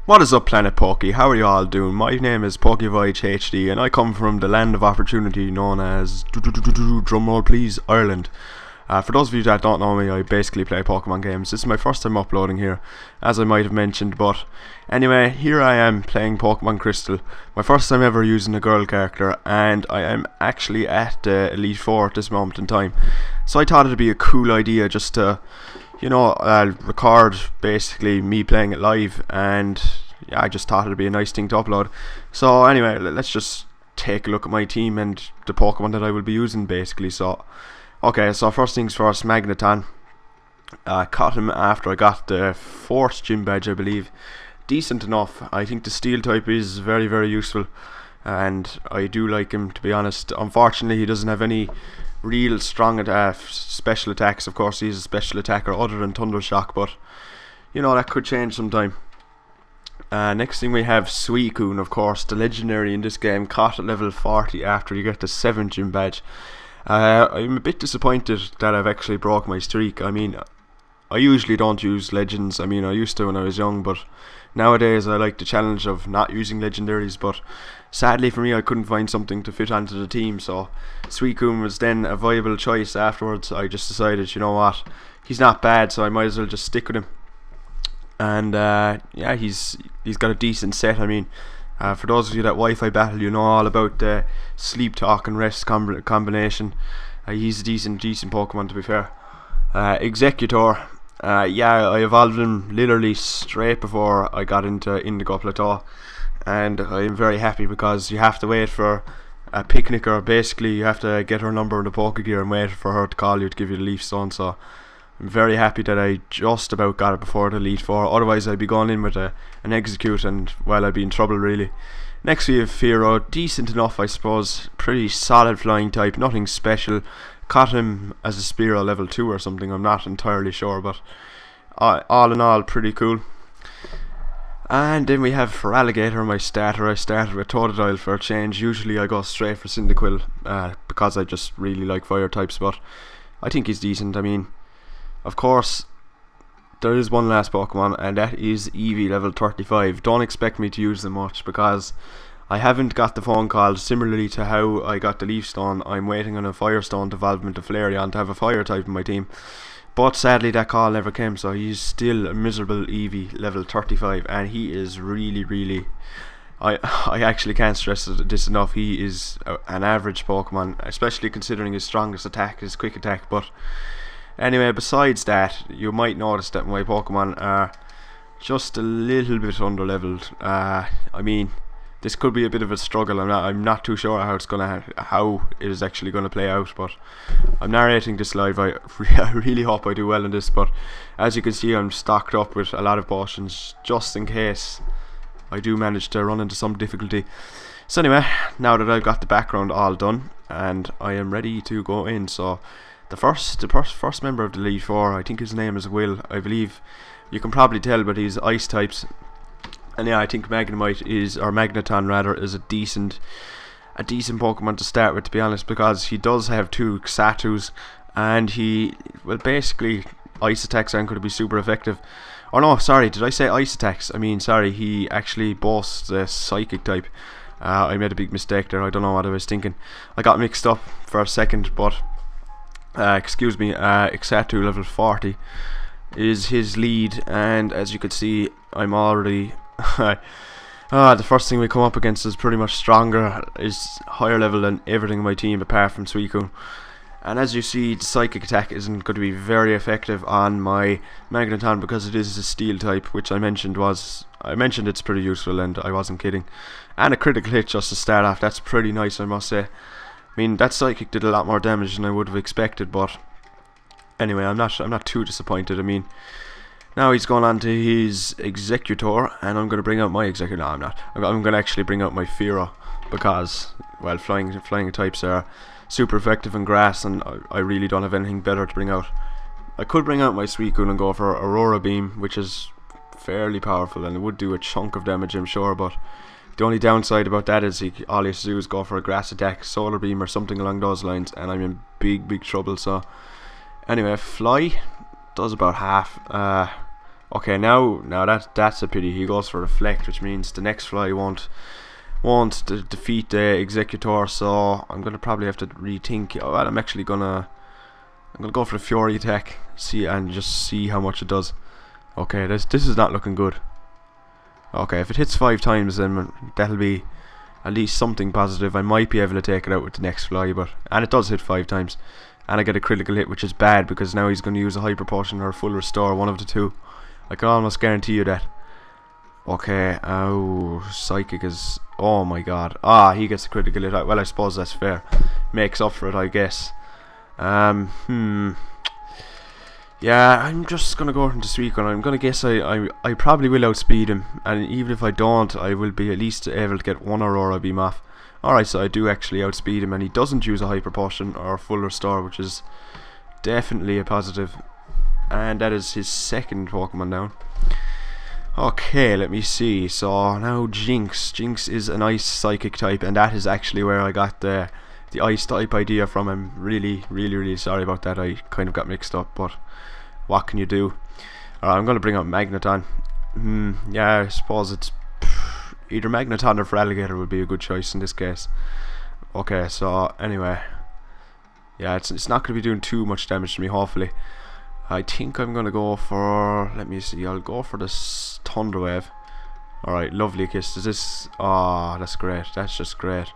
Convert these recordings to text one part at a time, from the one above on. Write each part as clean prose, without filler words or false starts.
What is up, Planet Pokey? How are you all doing? My name is PokeVoyageHD and I come from the land of opportunity known as drumroll please, Ireland. For those of you that don't know me, I basically play Pokemon games. This is my first time uploading here, as I might have mentioned, but anyway, here I am playing Pokemon Crystal. My first time ever using a girl character, and I am actually at Elite 4 at this moment in time. So I thought it'd be a cool idea just to, record basically me playing it live, and yeah, I just thought it'd be a nice thing to upload. So anyway, let's just take a look at my team and the Pokemon that I will be using basically. So okay, so first things first, Magneton. Caught him after I got the 4th gym badge, I believe. Decent enough. I think the steel type is very, very useful, and I do like him, to be honest. Unfortunately, he doesn't have any real strong special attacks. Of course, he's a special attacker other than Thunder Shock, but you know, that could change sometime. Next thing we have Suicune, of course, the legendary in this game, caught at level 40 after you get the 7th gym badge. I'm a bit disappointed that I've actually broke my streak. I mean, I usually don't use legends. I mean, I used to when I was young, but nowadays I like the challenge of not using legendaries. But sadly for me, I couldn't find something to fit onto the team, so Suicune was then a viable choice afterwards. I just decided, you know what, he's not bad, so I might as well just stick with him. And yeah, he's got a decent set. I mean, for those of you that Wi-Fi battle, you know all about the sleep talk and rest combination. He's a decent Pokemon, to be fair. Executor, yeah, I evolved him literally straight before I got into Indigo Plateau, and I'm very happy because you have to wait for a picnicker. Basically, you have to get her number in the Pokegear and wait for her to call you to give you the Leaf Stone. So I'm very happy that I just about got it before the Elite 4. Otherwise I'd be going in with an Execute, and well, I'd be in trouble really. Next we have Fearow, decent enough I suppose, pretty solid flying type, nothing special. Caught him as a Spearow level 2 or something, I'm not entirely sure, but all in all pretty cool. And then we have for Alligator, my starter. I started with Totodile for a change. Usually I go straight for Cyndaquil because I just really like fire types, but I think he's decent. I mean, of course, there is one last Pokemon, and that is Eevee level 35. Don't expect me to use them much because I haven't got the phone call. Similarly to how I got the Leaf Stone, I'm waiting on a Fire Stone to evolve into Flareon to have a fire type in my team. But sadly that call never came, so he's still a miserable Eevee level 35, and he is really I actually can't stress this enough. He is an average Pokemon, especially considering his strongest attack is Quick Attack. But anyway, besides that, you might notice that my Pokemon are just a little bit underleveled. I mean, this could be a bit of a struggle. I'm not too sure how it is actually gonna play out, but I'm narrating this live. I really hope I do well in this, but as you can see, I'm stocked up with a lot of potions just in case I do manage to run into some difficulty. So anyway, now that I've got the background all done and I am ready to go in, so the first member of the Elite 4, I think his name is Will. I believe you can probably tell, but he's ice types. And yeah, I think Magneton rather, is a decent Pokemon to start with, to be honest, because he does have 2 Xatus, and he, well, basically ice attacks aren't going to be super effective. Oh no, sorry, did I say ice attacks? I mean, sorry, he actually boasts the psychic type. I made a big mistake there. I don't know what I was thinking. I got mixed up for a second, but excuse me. Xatu level 40 is his lead, and as you can see, I'm already the first thing we come up against is pretty much stronger, is higher level than everything in my team apart from Suicune. And as you see, the psychic attack isn't going to be very effective on my Magneton because it is a steel type, which I mentioned it's pretty useful, and I wasn't kidding. And a critical hit just to start off, that's pretty nice, I must say. I mean, that psychic did a lot more damage than I would have expected, but anyway, I'm not too disappointed. I mean, now he's going on to his Executor, and I'm going to bring out my Executor. No, I'm not. I'm going to actually bring out my Fearow because, well, flying types are super effective in grass, and I really don't have anything better to bring out. I could bring out my Suicune and go for Aurora Beam, which is fairly powerful, and it would do a chunk of damage, I'm sure, but the only downside about that is all he has to do is go for a grass attack, Solar Beam or something along those lines, and I'm in big trouble. So anyway, Fly does about half. Okay, now that's a pity. He goes for Reflect, which means the next fly won't defeat the Executor. So I'm gonna probably have to rethink. Oh, well, I'm gonna go for the Fury attack. Just see how much it does. Okay, this is not looking good. Okay, if it hits 5 times, then that'll be at least something positive. I might be able to take it out with the next fly, and it does hit 5 times. And I get a critical hit, which is bad because now he's going to use a Hyper Potion or a Full Restore, one of the two. I can almost guarantee you that. Okay, oh, Psychic is... Oh my god. Ah, he gets a critical hit. Well, I suppose that's fair. Makes up for it, I guess. Yeah, I'm just gonna go into Suicune. I'm gonna guess I probably will outspeed him, and even if I don't, I will be at least able to get one Aurora Beam off. Alright, so I do actually outspeed him, and he doesn't use a Hyper Potion or a Full Restore, which is definitely a positive. And that is his second Pokemon down. Okay, let me see. So now Jinx. Jinx is an Ice Psychic type, and that is actually where I got the Ice type idea from. I'm really sorry about that. I kind of got mixed up, but what can you do? Alright, I'm going to bring out Magneton. Yeah, I suppose it's either Magneton or Feraligatr would be a good choice in this case. Okay, so anyway, yeah, it's not going to be doing too much damage to me, hopefully. I think I'm going to go for, let me see, I'll go for this Thunder Wave. Alright, lovely Kiss. Is this, oh, that's great, that's just great.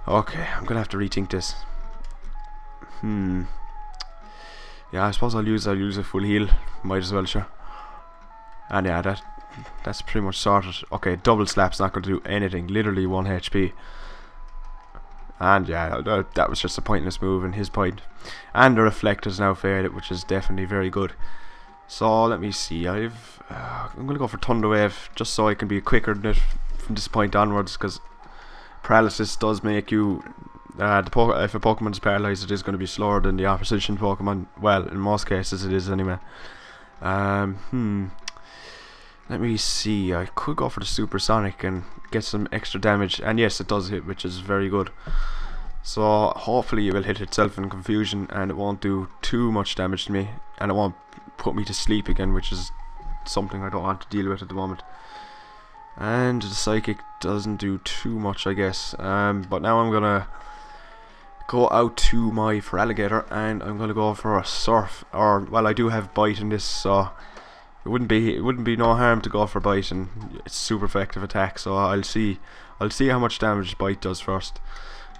Okay, I'm going to have to rethink this. Yeah, I suppose I'll use a full heal, might as well, sure. And yeah, that's pretty much sorted. Okay, Double Slap's not going to do anything, literally 1 HP. And yeah, that was just a pointless move in his point. And the Reflect has now faded, which is definitely very good. So let me see, I'm going to go for Thunder Wave, just so I can be quicker than it from this point onwards, because Paralysis does make you, if a Pokemon is paralyzed, it is going to be slower than the opposition Pokemon. Well, in most cases it is anyway. Let me see, I could go for the Supersonic and get some extra damage, and yes, it does hit, which is very good. So hopefully it will hit itself in confusion and it won't do too much damage to me, and it won't put me to sleep again, which is something I don't want to deal with at the moment. And the Psychic doesn't do too much, I guess. But now I'm gonna go out to my Feraligatr and I'm gonna go for a Surf, or well, I do have Bite in this, so it wouldn't be no harm to go for Bite, and it's super effective attack. So I'll see how much damage Bite does first.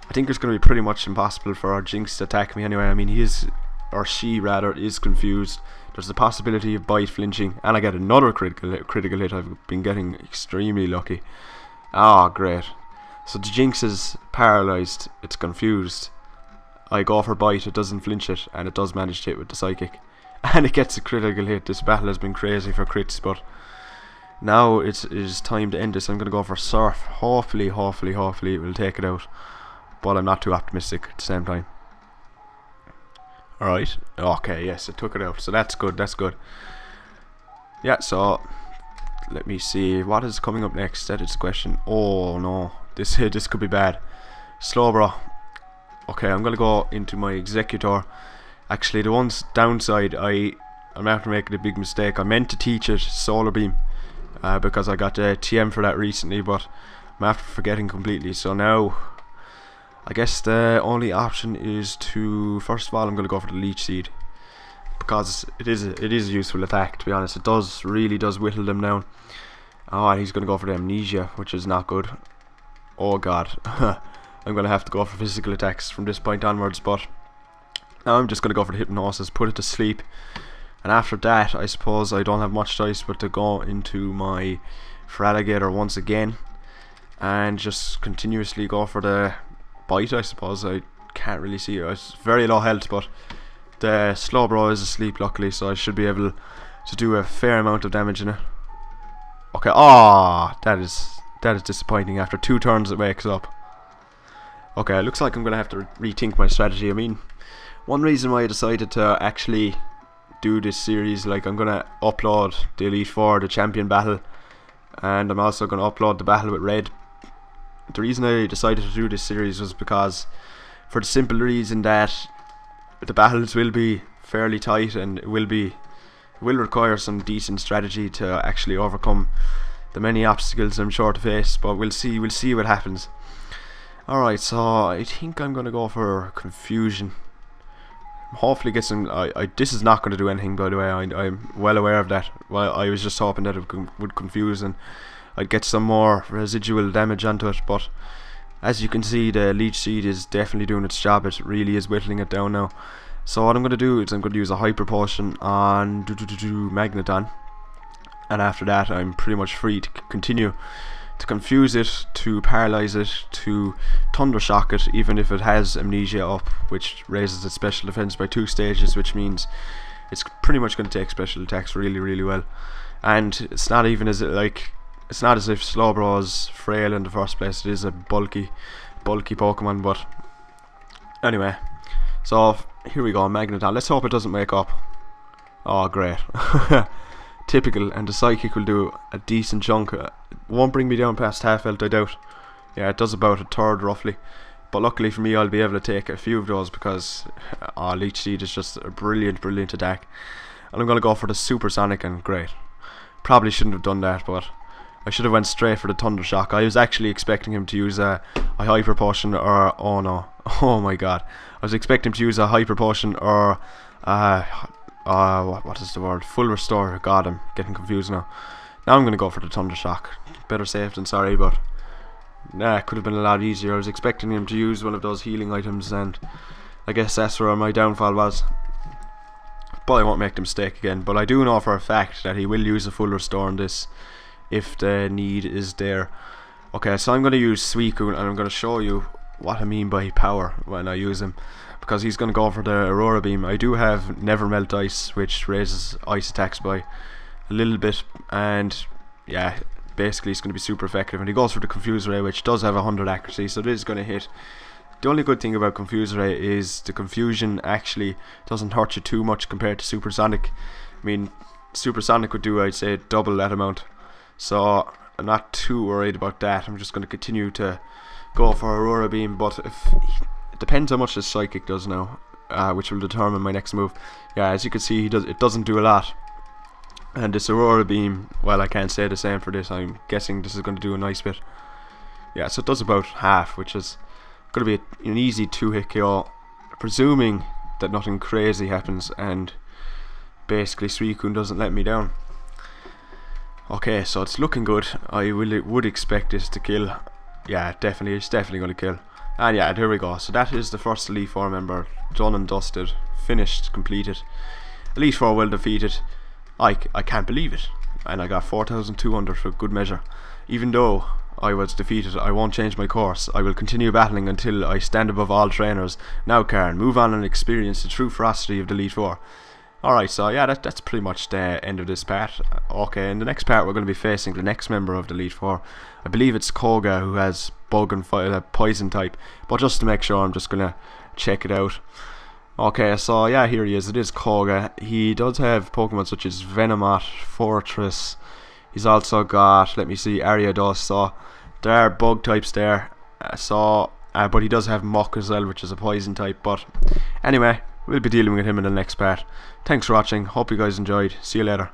I think it's going to be pretty much impossible for our Jinx to attack me anyway. I mean, she rather is confused. There's the possibility of Bite flinching, and I get another critical hit. I've been getting extremely lucky. Ah, great. So the Jinx is paralyzed, it's confused. I go for Bite, it doesn't flinch it, and it does manage to hit with the Psychic. And it gets a critical hit. This battle has been crazy for crits, but now it is time to end this. I'm going to go for Surf. Hopefully it will take it out, but I'm not too optimistic at the same time. Alright, okay, yes, it took it out, so that's good, Yeah, so let me see what is coming up next. That is the question. Oh no, this could be bad. Slowbro. Okay, I'm gonna go into my Executor. Actually, the one downside, I'm after making a big mistake. I meant to teach it Solar Beam because I got a TM for that recently, but I'm after forgetting completely. So now I guess the only option is to, first of all, I'm going to go for the Leech Seed, because it is a useful attack, to be honest. It really does whittle them down. Oh, and he's going to go for the Amnesia, which is not good. Oh god. I'm going to have to go for physical attacks from this point onwards, but now I'm just going to go for the Hypnosis, put it to sleep. And after that, I suppose I don't have much choice but to go into my Feraligatr once again and just continuously go for the Bite, I suppose. I can't really see it. It's very low health, but the Slowbro is asleep luckily, so I should be able to do a fair amount of damage in it. Okay, that is disappointing. After 2 turns it wakes up. Okay, it looks like I'm going to have to rethink my strategy. I mean, one reason why I decided to actually do this series, like, I'm going to upload the Elite Four, the Champion Battle, and I'm also going to upload the Battle with Red. The reason I decided to do this series was because, for the simple reason that the battles will be fairly tight, and it will be will require some decent strategy to actually overcome the many obstacles I'm sure to face, but we'll see what happens. Alright, so I think I'm gonna go for confusion. Hopefully get some. This is not going to do anything, by the way. I'm well aware of that. Well, I was just hoping that it would confuse and I'd get some more residual damage onto it, but as you can see, the leech seed is definitely doing its job. It really is whittling it down now. So what I'm going to do is I'm going to use a hyper potion on Magneton, and after that I'm pretty much free to continue to confuse it, to paralyze it, to thunder shock it, even if it has amnesia up, which raises its special defense by 2 stages, which means it's pretty much going to take special attacks really well. And it's not even as it's not as if Slowbro is frail in the first place. It is a bulky Pokemon, but anyway. So here we go, Magneton. Let's hope it doesn't wake up. Oh, great. Typical, and the Psychic will do a decent chunk. Won't bring me down past half health, I doubt. Yeah, it does about a third roughly. But luckily for me, I'll be able to take a few of those because Leech Seed is just a brilliant attack. And I'm going to go for the Supersonic, and great. Probably shouldn't have done that, but I should have went straight for the Thunder Shock. I was actually expecting him to use a Hyper Potion or... oh no. Oh my god. I was expecting him to use a Hyper Potion or... what is the word? Full Restore. God, I'm getting confused now. Now I'm going to go for the Thunder Shock. Better safe than sorry, but nah, it could have been a lot easier. I was expecting him to use one of those healing items, and I guess that's where my downfall was. But I won't make the mistake again. But I do know for a fact that he will use a Full Restore on this if the need is there. Okay, so I'm going to use Suicune, and I'm going to show you what I mean by power when I use him, because he's going to go for the Aurora Beam. I do have Never Melt Ice, which raises ice attacks by a little bit, and yeah, basically it's going to be super effective. And he goes for the Confuse Ray, which does have 100 accuracy, so it is going to hit. The only good thing about Confuse Ray is the confusion actually doesn't hurt you too much compared to Supersonic. I mean, Supersonic would do, I'd say, double that amount, so I'm not too worried about that. I'm just going to continue to go for Aurora Beam, but it depends how much the Psychic does now, which will determine my next move. Yeah, as you can see, it doesn't do a lot. And this Aurora Beam, well, I can't say the same for this. I'm guessing this is going to do a nice bit. Yeah, so it does about half, which is going to be an easy 2-hit KO, presuming that nothing crazy happens and basically Suicune doesn't let me down. Okay, so it's looking good. I would expect this to kill. Yeah, definitely, it's definitely going to kill. And yeah, there we go. So that is the first Elite Four member done and dusted, finished, completed. Elite Four well defeated. I can't believe it. And I got 4,200 for good measure. Even though I was defeated, I won't change my course. I will continue battling until I stand above all trainers. Now, Karen, move on and experience the true ferocity of the Elite Four. Alright, so yeah, that's pretty much the end of this part. Okay, in the next part we're going to be facing the next member of the Elite Four. I believe it's Koga, who has bug and poison type. But just to make sure, I'm just going to check it out. Okay, so yeah, here he is. It is Koga. He does have Pokemon such as Venomoth, Fortress. He's also got, let me see, Ariados. So there are bug types there. But he does have Muck as well, which is a poison type. But anyway, we'll be dealing with him in the next part. Thanks for watching. Hope you guys enjoyed. See you later.